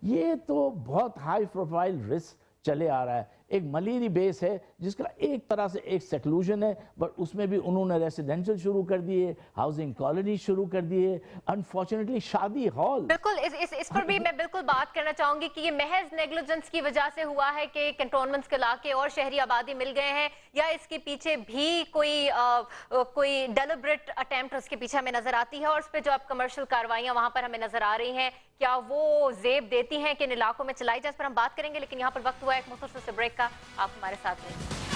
یہ تو بہت ہائی پروفائل رسک چلے آ رہا ہے. ایک ملیری بیس ہے جس کا ایک طرح سے ایک سیکلوژن ہے، بٹ اس میں بھی انہوں نے ریسیڈنشل شروع کر دیے، ہاؤسنگ کالونی شروع کر دیے، انفارچونیٹلی شادی ہال. بالکل اس پر بھی میں بالکل بات کرنا چاہوں گی کہ یہ محض نیگلیجنس کی وجہ سے ہوا ہے کہ کنٹونمنٹس کے علاقے اور شہری آبادی مل گئے ہیں، یا اس کے پیچھے بھی کوئی ڈیلیبریٹ اٹیمپٹ اس کے پیچھے ہمیں نظر آتی ہے، اور اس پہ جو اب کمرشل کاروائیاں وہاں پر ہمیں نظر آ رہی ہیں کیا وہ زیب دیتی ہیں کہ ان علاقوں میں چلائی جائے؟ اس پر ہم بات کریں گے، لیکن یہاں پر وقت ہوا ہے ایک مختصر سے بریک کا. آپ ہمارے ساتھ رہیں.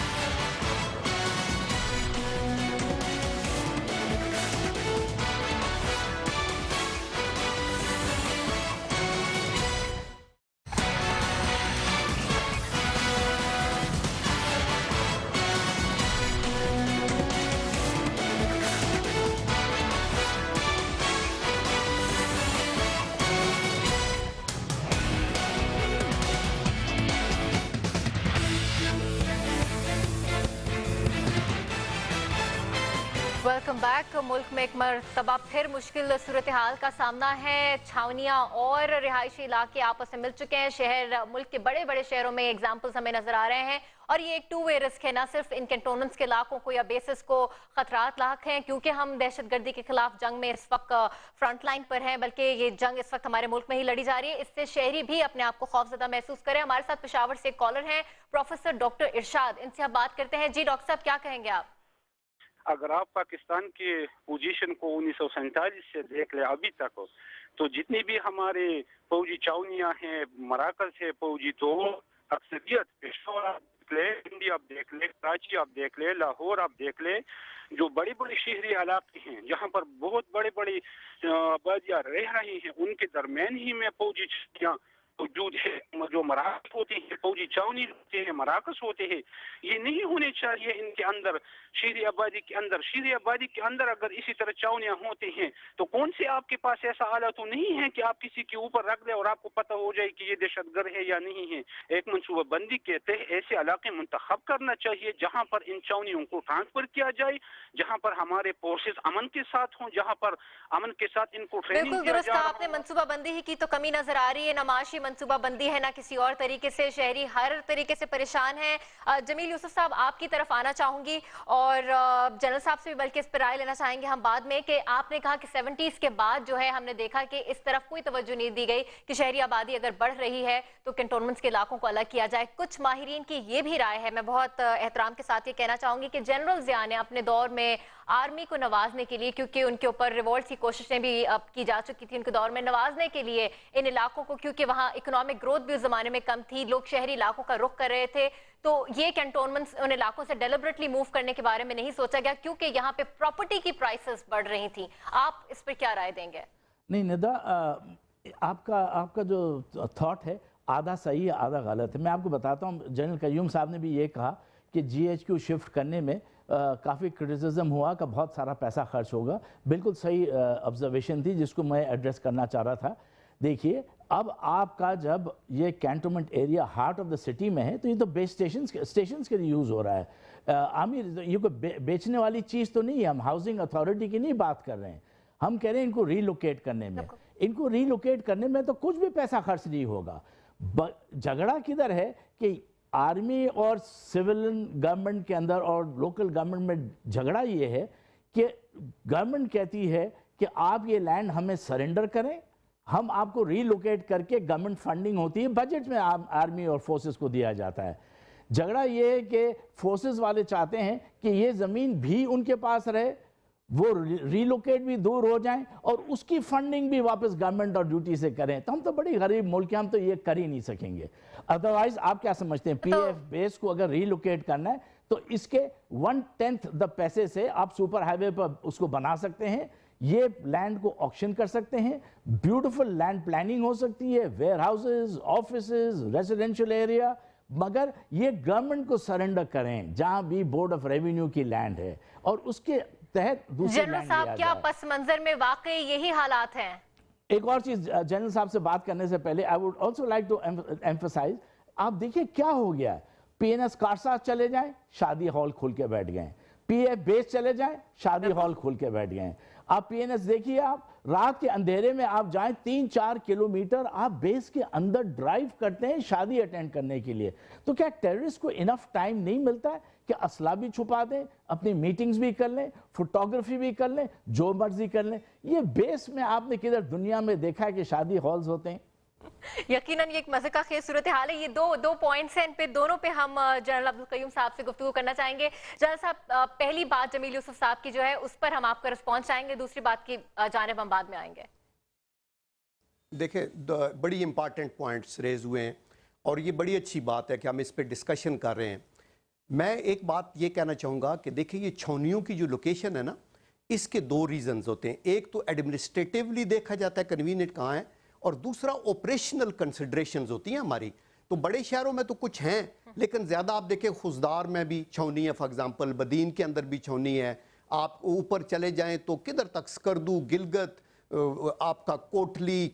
Welcome back. ملک میں ایک مرتبہ پھر مشکل صورتحال کا سامنا ہے. چھاونیاں اور رہائشی علاقے آپس میں مل چکے ہیں. شہر ملک کے بڑے بڑے شہروں میں ایگزامپلز ہمیں نظر آ رہے ہیں، اور یہ ایک ٹو وے رسک ہے. نہ صرف ان کنٹونمنٹس کے علاقوں کو یا بیسز کو خطرات لاحق ہیں کیونکہ ہم دہشت گردی کے خلاف جنگ میں اس وقت فرنٹ لائن پر ہیں، بلکہ یہ جنگ اس وقت ہمارے ملک میں ہی لڑی جا رہی ہے. اس سے شہری بھی اپنے آپ کو خوفزدہ محسوس کریں. ہمارے ساتھ پشاور سے ایک کالر ہیں پروفیسر ڈاکٹر ارشاد، ان سے آپ بات کرتے ہیں. جی ڈاکٹر صاحب، کیا کہیں گے آپ؟ اگر آپ پاکستان کی پوزیشن کو 1947 سے دیکھ لیں ابھی تک، تو جتنی بھی ہمارے فوجی چاونیاں ہیں، مراکز ہے فوجی، تو اکثریت پشاور آپ دیکھ لیں، پنڈی آپ دیکھ لیں، کراچی آپ دیکھ لیں، لاہور آپ دیکھ لیں، جو بڑی بڑی شہری علاقے ہیں جہاں پر بہت بڑے بڑی آبادیاں رہ رہی ہیں، ان کے درمیان ہی میں فوجی چاونیاں موجود ہے. جو مراکز ہوتے ہیں، فوجی چاونی ہوتے ہیں، مراکز ہوتے ہیں، یہ نہیں ہونے چاہیے ان کے اندر. شہری آبادی کے اندر اگر اسی طرح چاونیاں ہوتے ہیں تو کون سے آپ کے پاس ایسا آلہ تو نہیں ہے کہ آپ کسی کے اوپر رکھ دیں اور آپ کو پتہ ہو جائے کہ یہ دہشت گرد ہے یا نہیں ہے. ایک منصوبہ بندی کے تحت ایسے علاقے منتخب کرنا چاہیے جہاں پر ان چاونیوں کو ٹرانسفر کیا جائے، جہاں پر ہمارے فورسز امن کے ساتھ ہوں، جہاں پر امن کے ساتھ ان کو ٹریننگ بالکل دیا درست جا کہا رہا آپ نے. ہو. منصوبہ بندی ہی کی تو کمی نظر آ رہی ہے، نہ معاشی منصوبہ بندی ہے نہ کسی اور طریقے سے. شہری ہر طریقے سے پریشان ہیں. جمیل یوسف صاحب، آپ کی طرف آنا چاہوں گی، اور جنرل صاحب سے بھی بلکہ اس پر رائے لینا چاہیں گے ہم بعد میں، کہ آپ نے کہا کہ 70s کے بعد جو ہے ہم نے دیکھا کہ اس طرف کوئی توجہ نہیں دی گئی کہ شہری آبادی اگر بڑھ رہی ہے تو کنٹونمنٹس کے علاقوں کو الگ کیا جائے. کچھ ماہرین کی یہ بھی رائے ہے، میں بہت احترام کے ساتھ یہ کہنا چاہوں گی، کہ جنرل ضیاء نے اپنے دور میں آرمی کو نوازنے کے لیے، کیونکہ ان کے اوپر ریوولٹ کی کوششیں بھی کی جا چکی تھی ان کے دور میں، نوازنے کے لیے ان علاقوں کو، کیونکہ وہاں اکنامک گروتھ بھی اس زمانے میں کم تھی، لوگ شہری علاقوں کا رخ کر رہے تھے، تو یہ کنٹونمنٹس ان علاقوں سے ڈیلیبریٹلی موو کرنے کے بارے میں نہیں سوچا گیا کیونکہ یہاں پہ پراپرٹی کی پرائسز بڑھ رہی تھیں. آپ اس پہ کیا رائے دیں گے؟ نہیں ندا، آپ کا جو تھاٹ ہے آدھا صحیح ہے آدھا غلط ہے. میں آپ کو بتاتا ہوں، جنرل قیوم صاحب نے بھی یہ کہا کہ جی ایچ کیو شفٹ کرنے میں کافی کرٹیسزم ہوا کہ بہت سارا پیسہ خرچ ہوگا. بالکل صحیح آبزرویشن تھی جس کو میں ایڈریس کرنا چاہ رہا تھا. دیکھیے، اب آپ کا جب یہ cantonment area heart of the city میں ہے تو یہ تو بیس اسٹیشنز کے لیے یوز ہو رہا ہے. یہ کوئی بیچنے والی چیز تو نہیں ہے. ہم ہاؤسنگ اتھارٹی کی نہیں بات کر رہے ہیں، ہم کہہ رہے ہیں ان کو ریلوکیٹ کرنے میں. ان کو ریلوکیٹ کرنے میں تو کچھ بھی پیسہ خرچ نہیں ہوگا. جھگڑا کدھر ہے کہ آرمی اور سیولن گورنمنٹ کے اندر اور لوکل گورنمنٹ میں جھگڑا یہ ہے کہ گورنمنٹ کہتی ہے کہ آپ یہ لینڈ ہمیں سرنڈر کریں، ہم آپ کو ریلوکیٹ کر کے گورنمنٹ فنڈنگ ہوتی ہے، بجٹ میں آرمی اور فورسز کو دیا جاتا ہے. جھگڑا یہ ہے کہ فورسز والے چاہتے ہیں کہ یہ زمین بھی ان کے پاس رہے، وہ ریلوکیٹ بھی دور ہو جائیں اور اس کی فنڈنگ بھی واپس گورنمنٹ اور ڈیوٹی سے کریں. تو ہم تو بڑی غریب ملک ہیں، ہم تو یہ کر ہی نہیں سکیں گے. ادروائز آپ کیا سمجھتے ہیں، پی ایف بیس کو اگر ریلوکیٹ کرنا ہے تو اس کے 1/10 دا پیسے سے آپ سپر ہائی وے پر اس کو بنا سکتے ہیں، یہ لینڈ کو آکشن کر سکتے ہیں، بیوٹیفل لینڈ پلاننگ ہو سکتی ہے، where houses, offices, residential area, مگر یہ گورنمنٹ کو سرنڈر کریں جہاں بھی بورڈ آف ریونیو کی لینڈ ہے اور اس کے تحت دوسرے جنرل لینڈ صاحب، لیا کیا جائے. پس منظر میں واقعی یہی حالات ہیں؟ ایک اور چیز جنرل صاحب سے بات کرنے سے پہلے I would also like to emphasize، آپ دیکھیں کیا ہو گیا ہے. پی این ایس کارساز چلے جائیں، شادی ہال کھل کے بیٹھ گئے ہیں. پی ایف بیس چلے جائیں، شادی ہال کھل کے بیٹھ گئے ہیں. آپ پی این ایس دیکھیے، آپ رات کے اندھیرے میں آپ جائیں 3-4 کلومیٹر آپ بیس کے اندر ڈرائیو کرتے ہیں شادی اٹینڈ کرنے کے لیے. تو کیا ٹیررسٹ کو انف ٹائم نہیں ملتا ہے کہ اسلحہ بھی چھپا دیں, اپنی میٹنگز بھی کر لیں, فوٹوگرافی بھی کر لیں, جو مرضی کر لیں؟ یہ بیس میں آپ نے کدھر دنیا میں دیکھا ہے کہ شادی ہالز ہوتے ہیں؟ یقیناً یہ ایک مزے کا خیز صورتحال ہے. یہ دو پوائنٹس ہیں, ان پہ دونوں پہ ہم جنرل عبدالقیوم صاحب سے گفتگو کرنا چاہیں گے. جنرل صاحب, پہلی بات جمیل یوسف صاحب کی جو ہے اس پر ہم آپ کا رسپانس چاہیں گے, دوسری بات کی جانب ہم بعد میں آئیں گے. دیکھیں بڑی امپارٹنٹ پوائنٹس ریز ہوئے ہیں اور یہ بڑی اچھی بات ہے کہ ہم اس پہ ڈسکشن کر رہے ہیں. میں ایک بات یہ کہنا چاہوں گا کہ دیکھیں یہ چھاؤنیوں کی جو لوکیشن ہے نا, اس کے دو ریزنز ہوتے ہیں. ایک تو ایڈمنسٹریٹیولی دیکھا جاتا ہے کنوینئنٹ کہاں ہے, اور دوسرا آپریشنل کنسیڈریشنز ہوتی ہیں ہماری. تو بڑے شہروں میں تو کچھ ہیں, لیکن زیادہ آپ دیکھیں خزدار میں بھی چھاؤنی ہے, فار ایگزامپل بدین کے اندر بھی چھاؤنی ہے. آپ اوپر چلے جائیں تو کدھر تک سکردو, گلگت, آپ کا کوٹلی,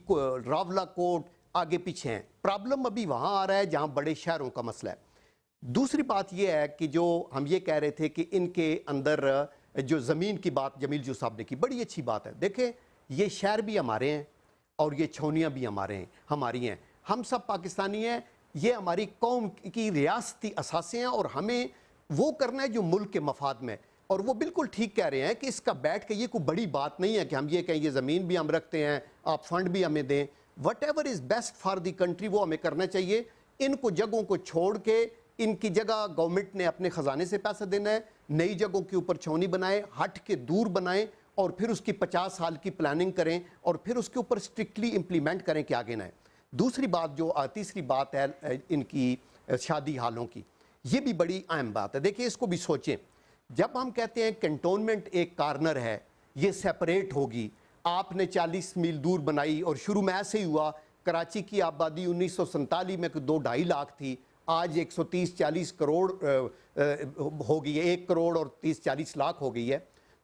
راولا کوٹ آگے پیچھے ہیں. پرابلم ابھی وہاں آ رہا ہے جہاں بڑے شہروں کا مسئلہ ہے. دوسری بات یہ ہے کہ جو ہم یہ کہہ رہے تھے کہ ان کے اندر جو زمین کی بات جمیل جو صاحب نے کی, بڑی اچھی بات ہے. دیکھیں یہ شہر بھی ہمارے ہیں اور یہ چھاؤنیاں بھی ہماری ہیں. ہم سب پاکستانی ہیں, یہ ہماری قوم کی ریاستی اثاثے ہیں اور ہمیں وہ کرنا ہے جو ملک کے مفاد میں. اور وہ بالکل ٹھیک کہہ رہے ہیں کہ اس کا بیٹھ کے یہ کوئی بڑی بات نہیں ہے کہ ہم یہ کہیں یہ زمین بھی ہم رکھتے ہیں, آپ فنڈ بھی ہمیں دیں. What ever is best for the country وہ ہمیں کرنا چاہیے. ان کو جگہوں کو چھوڑ کے ان کی جگہ گورنمنٹ نے اپنے خزانے سے پیسہ دینا ہے, نئی جگہوں کے اوپر چھاؤنی بنائے, ہٹ کے دور بنائیں اور پھر اس کی 50 سال کی پلاننگ کریں اور پھر اس کے اوپر اسٹرکٹلی امپلیمنٹ کریں کہ آگے نہ ہے. دوسری بات جو تیسری بات ہے ان کی شادی ہالوں کی, یہ بھی بڑی اہم بات ہے. دیکھیں اس کو بھی سوچیں, جب ہم کہتے ہیں کنٹونمنٹ ایک کارنر ہے, یہ سیپریٹ ہوگی, آپ نے 40 میل دور بنائی اور شروع میں ایسے ہی ہوا. کراچی کی آبادی 1947 میں 2-2.5 لاکھ تھی, آج 130-40 کروڑ ہو گئی ہے, 1 کروڑ اور 30-40 لاکھ ہو گئی ہے.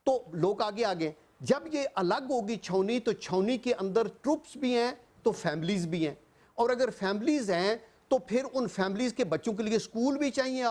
تو لوگ آگے جب یہ الگ ہوگی چھاؤنی, تو چھاؤنی کے اندر ٹروپس بھی ہیں تو فیملیز بھی ہیں, اور اگر فیملیز ہیں تو پھر ان فیملیز کے بچوں کے لیے سکول بھی چاہیے,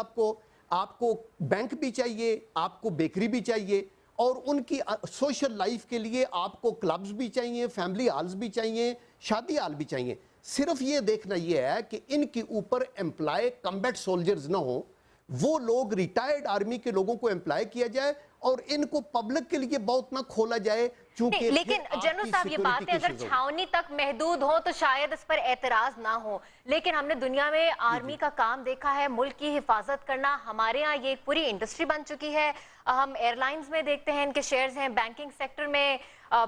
آپ کو بینک بھی چاہیے, آپ کو بیکری بھی چاہیے, اور ان کی سوشل لائف کے لیے آپ کو کلبز بھی چاہیے, فیملی ہالز بھی چاہیے, شادی ہال بھی چاہیے. صرف یہ دیکھنا یہ ہے کہ ان کے اوپر امپلائی کمبیٹ سولجرز نہ ہوں, وہ لوگ ریٹائرڈ آرمی کے لوگوں کو امپلائی کیا جائے اور ان کو پبلک کے لیے بہت نہ کھولا جائے. لیکن جنرل صاحب یہ بات ہے, اگر چھاؤنی تک محدود ہو تو شاید اس پر اعتراض نہ ہو, لیکن ہم نے دنیا میں آرمی کا کام دیکھا ہے, ملک کی حفاظت کرنا. ہمارے ہاں یہ ایک پوری انڈسٹری بن چکی ہے. ہم ایئر لائنز میں دیکھتے ہیں ان کے شیئرز ہیں, بینکنگ سیکٹر میں,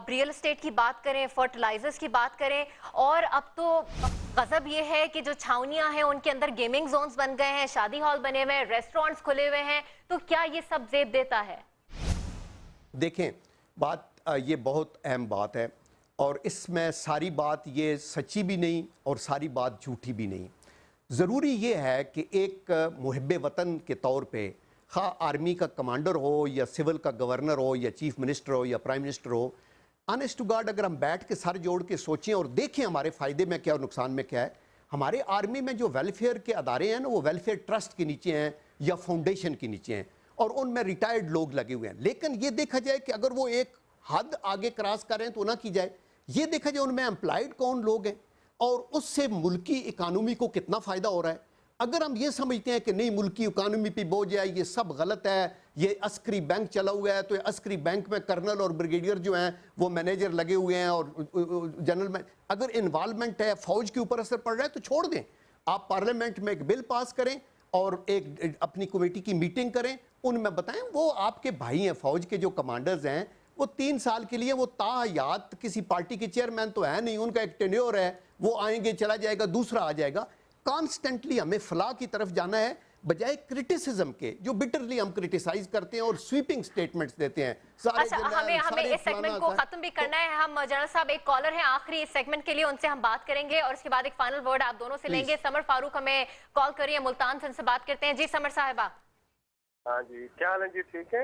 ریئل اسٹیٹ کی بات کریں, فرٹیلائزرز کی بات کریں, اور اب تو غضب یہ ہے کہ جو چھاؤنیاں ہیں ان کے اندر گیمنگ زونز بن گئے ہیں, شادی ہال بنے ہوئے ہیں, ریسٹورنٹس کھلے ہوئے ہیں. تو کیا یہ سب زیب دیتا ہے؟ دیکھیں بات یہ بہت اہم بات ہے, اور اس میں ساری بات یہ سچی بھی نہیں اور ساری بات جھوٹی بھی نہیں. ضروری یہ ہے کہ ایک محب وطن کے طور پہ, خواہ آرمی کا کمانڈر ہو یا سول کا گورنر ہو یا چیف منسٹر ہو یا پرائم منسٹر ہو, آنیسٹ ٹو گاڈ اگر ہم بیٹھ کے سر جوڑ کے سوچیں اور دیکھیں ہمارے فائدے میں کیا اور نقصان میں کیا ہے. ہمارے آرمی میں جو ویلفیئر کے ادارے ہیں نا, وہ ویلفیئر ٹرسٹ کے نیچے ہیں یا فاؤنڈیشن کے نیچے ہیں, اور ان میں ریٹائرڈ لوگ لگے ہوئے ہیں. لیکن یہ دیکھا جائے کہ اگر وہ ایک حد آگے کراس کریں تو نہ کی جائے. یہ دیکھا جائے ان میں امپلائڈ کون لوگ ہیں اور اس سے ملکی اکانومی کو کتنا فائدہ ہو رہا ہے. اگر ہم یہ سمجھتے ہیں کہ نہیں ملکی اکانومی پہ بوجھ ہے, یہ سب غلط ہے, یہ عسکری بینک چلا ہوا ہے, تو عسکری بینک میں کرنل اور بریگیڈیئر جو ہیں وہ مینیجر لگے ہوئے ہیں اور جنرل میں, اگر انوالومنٹ ہے, فوج کے اوپر اثر پڑ رہا ہے تو چھوڑ دیں. آپ پارلیمنٹ میں ایک بل پاس کریں اور ایک اپنی کمیٹی کی میٹنگ کریں, ان میں بتائیں. وہ آپ کے بھائی ہیں, فوج کے جو کمانڈرز ہیں, وہ 3 سال کے لیے وہ تاحیات کسی پارٹی کے چیئرمین تو ہے نہیں, ان کا ایک ٹینیور ہے, وہ آئیں گے چلا جائے گا, دوسرا آ جائے گا. کانسٹنٹلی ہمیں فلاح کی طرف جانا ہے بجائے کرٹیسزم کے, جو بٹرلی ہم کرٹیسائز کرتے ہیں اور سویپنگ سٹیٹمنٹس دیتے ہیں. ہمیں اس سیگمنٹ کو ختم بھی کرنا ہے. ہم جنرل صاحب ایک کالر ہیں آخری اس سیگمنٹ کے لیے, ان سے ہم بات کریں گے اور اس کے بعد ایک فائنل ورڈ آپ دونوں سے لیں گے. سمر فاروق ہمیں کال کریے, ملتان سے ان سے بات کرتے ہیں. جی سمر صاحبہ. ہاں جی, کیا حال ہے جی؟ ٹھیک ہے.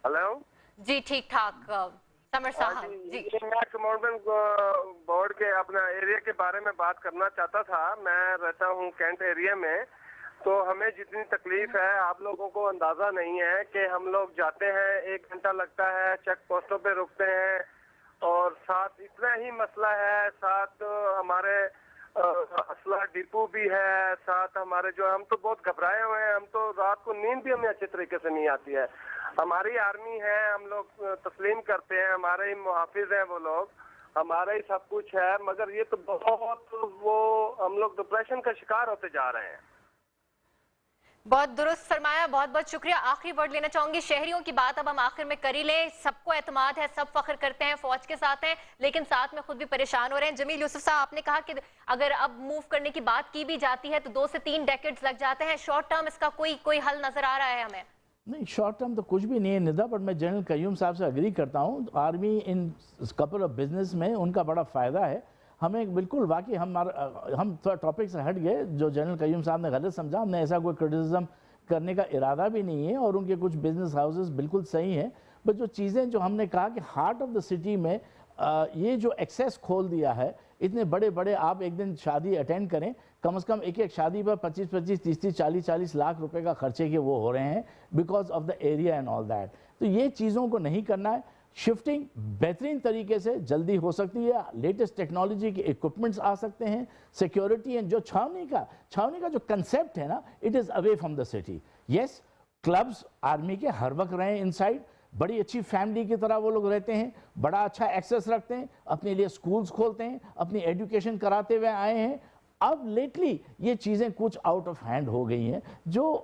ہلو جی ٹھیک ٹھاک سمر صاحب. جی میں کمانڈمنٹ بورڈ کے اپنا ایریا کے بارے میں بات کرنا چاہتا تھا. میں رہتا ہوں کینٹ ایریا میں, تو ہمیں جتنی تکلیف ہے آپ لوگوں کو اندازہ نہیں ہے کہ ہم لوگ جاتے ہیں 1 گھنٹہ لگتا ہے, چیک پوسٹوں پہ رکتے ہیں, اور ساتھ اتنا ہی مسئلہ ہے، ساتھ ہمارے اسلحہ ڈپو بھی ہے، ساتھ ہمارے جو ہم تو بہت گھبرائے ہوئے ہیں، ہم تو رات کو نیند بھی ہمیں اچھے طریقے سے نہیں آتی ہے. ہماری آرمی ہے، ہم لوگ تسلیم کرتے ہیں، ہمارے ہی محافظ ہیں وہ لوگ، ہمارا ہی سب کچھ ہے، مگر یہ تو بہت وہ ہم لوگ ڈپریشن کا شکار ہوتے جا رہے ہیں. بہت درست فرمایا، بہت بہت شکریہ. آخری ورڈ لینا چاہوں گی. شہریوں کی بات اب ہم آخر میں کر ہی لیں. سب کو اعتماد ہے، سب فخر کرتے ہیں، فوج کے ساتھ ہیں، لیکن ساتھ میں خود بھی پریشان ہو رہے ہیں. جمیل یوسف صاحب، آپ نے کہا کہ اگر اب موو کرنے کی بات کی بھی جاتی ہے تو 2 سے 3 ڈیکیڈز لگ جاتے ہیں. شارٹ ٹرم اس کا کوئی حل نظر آ رہا ہے ہمیں؟ نہیں، شارٹ ٹرم تو کچھ بھی نہیں ہے ندا، بٹ میں جنرل قیوم صاحب سے اگری کرتا ہوں. Army in couple of business میں ان کا بڑا فائدہ ہے. ہمیں بالکل واقعی ہم تھوڑا ٹاپک سے ہٹ گئے. جو جنرل قیوم صاحب نے غلط سمجھا، ہم نے ایسا کوئی کرٹیسزم کرنے کا ارادہ بھی نہیں ہے، اور ان کے کچھ بزنس ہاؤسز بالکل صحیح ہیں. بٹ جو چیزیں جو ہم نے کہا کہ ہارٹ آف دا سٹی میں یہ جو ایکسیس کھول دیا ہے، اتنے بڑے بڑے آپ ایک دن شادی اٹینڈ کریں، کم از کم ایک شادی پر 25 30 40 لاکھ روپے کا خرچے کے وہ ہو رہے ہیں because of the area and all that. تو یہ چیزوں کو نہیں کرنا ہے. شفٹنگ بہترین طریقے سے جلدی ہو سکتی ہے. لیٹسٹ ٹیکنالوجی کے ایکوپمنٹس آ سکتے ہیں. سیکیورٹی اینڈ جو چھاؤنی کا جو کنسیپٹ ہے نا، it is away from the city. Yes, clubs army کے ہر وقت رہیں انسائڈ، بڑی اچھی فیملی کی طرح وہ لوگ رہتے ہیں، بڑا اچھا ایکسیس رکھتے ہیں، اپنے لیے سکولز کھولتے ہیں، اپنی ایڈوکیشن کراتے ہوئے آئے ہیں. اب لیٹلی یہ چیزیں کچھ آؤٹ آف ہینڈ ہو گئی ہیں،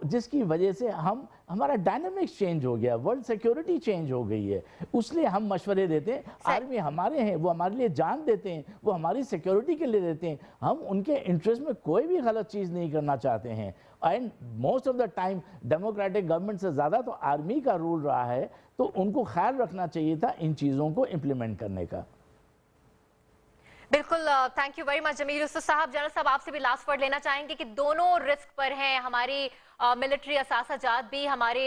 جس کی وجہ سے ہمارا ڈائنامکس چینج ہو گیا، ورلڈ سیکیورٹی چینج ہو گئی ہے. اس لیے ہم مشورے دیتے ہیں. آرمی ہمارے ہیں، وہ ہمارے لیے جان دیتے ہیں، وہ ہماری سیکیورٹی کے لیے دیتے ہیں. ہم ان کے انٹرسٹ میں کوئی بھی غلط چیز نہیں کرنا چاہتے ہیں. And most of the time democratic government سے زیادہ تو آرمی کا رول رہا ہے، تو ان کو خیال رکھنا چاہیے تھا ان چیزوں کو امپلیمنٹ کرنے کا. بالکل. تھینک یو ویری مچ جمیل یوسف صاحب. جنرل صاحب، آپ سے بھی لاسٹ ورڈ لینا چاہیں گے کہ دونوں رسک پر ہیں، ہماری ملٹری اثاثہ جات بھی، ہمارے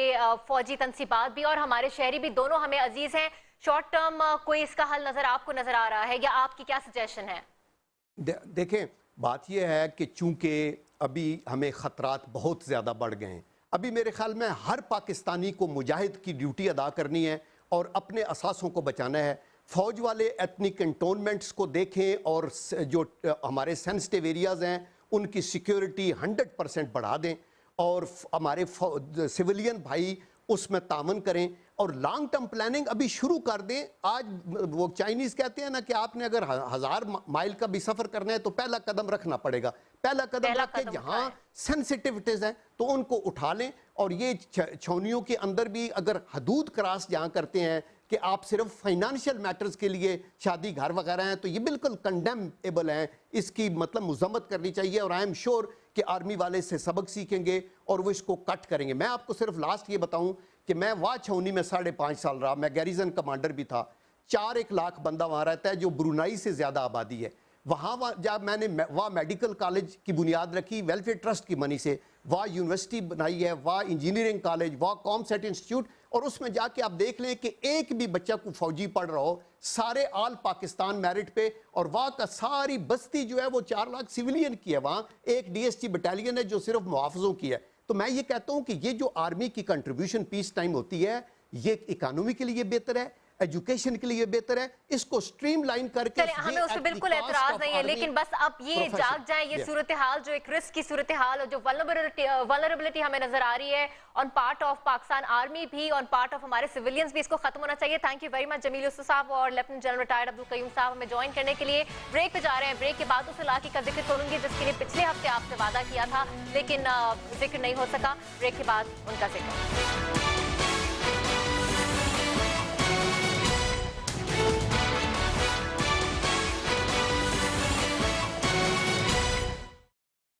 فوجی تنصیبات بھی، اور ہمارے شہری بھی، دونوں ہمیں عزیز ہیں. شارٹ ٹرم کوئی اس کا حل آپ کو نظر آ رہا ہے، یا آپ کی کیا سجیشن ہے؟ دیکھیں، بات یہ ہے کہ چونکہ ابھی ہمیں خطرات بہت زیادہ بڑھ گئے ہیں، ابھی میرے خیال میں ہر پاکستانی کو مجاہد کی ڈیوٹی ادا کرنی ہے اور اپنے اثاثوں کو بچانا ہے. فوج والے ایتنک انٹونمنٹس کو دیکھیں اور جو ہمارے سینسٹیو ایریاز ہیں ان کی سیکیورٹی 100% بڑھا دیں، اور ہمارے سویلین بھائی اس میں تعاون کریں، اور لانگ ٹرم پلاننگ ابھی شروع کر دیں. آج وہ چائنیز کہتے ہیں نا کہ آپ نے اگر 1000 مائل کا بھی سفر کرنا ہے تو پہلا قدم رکھنا پڑے گا. پہلا قدم رکھ کے جہاں سینسٹیوٹیز ہیں تو ان کو اٹھا لیں. اور یہ چھونیوں کے اندر بھی اگر حدود کراس جہاں کرتے ہیں کہ آپ صرف فائنانشیل میٹرز کے لیے شادی گھر وغیرہ ہیں، تو یہ بالکل کنڈیمیبل ہیں. اس کی مطلب مذمت کرنی چاہیے، اور آئی ایم شیور کہ آرمی والے سے سبق سیکھیں گے اور وہ اس کو کٹ کریں گے. میں آپ کو صرف لاسٹ یہ بتاؤں کہ میں واہ چھونی میں 5.5 سال رہا، میں گیریزن کمانڈر بھی تھا. 4 لاکھ بندہ وہاں رہتا ہے، جو برونائی سے زیادہ آبادی ہے. وہاں جب میں نے وہاں میڈیکل کالج کی بنیاد رکھی ویلفیئر ٹرسٹ کی منی سے، وہاں یونیورسٹی بنائی ہے، وہاں انجینئرنگ کالج، وہاں کام سیٹ انسٹیٹیوٹ، اور اس میں جا کے آپ دیکھ لیں کہ ایک بھی بچہ کو فوجی پڑھ رہا ہو، سارے آل پاکستان میرٹ پہ. اور وہاں کا ساری بستی جو ہے وہ 4 لاکھ سویلین کی ہے. وہاں ایک ڈی ایس ٹی بٹالین ہے جو صرف محافظوں کی ہے. تو میں یہ کہتا ہوں کہ یہ جو آرمی کی کنٹریبیوشن پیس ٹائم ہوتی ہے، یہ اکانومی کے لیے بہتر ہے، ایجوکیشن کے لیے بہتر ہے. اس کو سٹریم لائن کر کے ہمیں اس پہ بالکل اعتراض نہیں ہے، لیکن بس اب یہ جاگ جائیں، یہ صورتحال جو ایک رسک کی صورتحال اور جو ولنریبلٹی ہمیں نظر آ رہی ہے on part of Pakistan army بھی، آن پارٹ آف ہمارے سویلینز بھی، اس کو ختم ہونا چاہیے. تھینک یو ویری مچ جمیل یوسف صاحب اور لیفٹیننٹ جنرل ریٹائرڈ عبدالقیوم صاحب ہمیں جوائن کرنے کے لیے. بریک پہ جا رہے ہیں. بریک کے بعد اس علاقے کا ذکر کروں گی جس کے لیے پچھلے ہفتے آپ سے وعدہ کیا تھا لیکن ذکر نہیں ہو سکا. بریک کے بعد ان کا ذکر.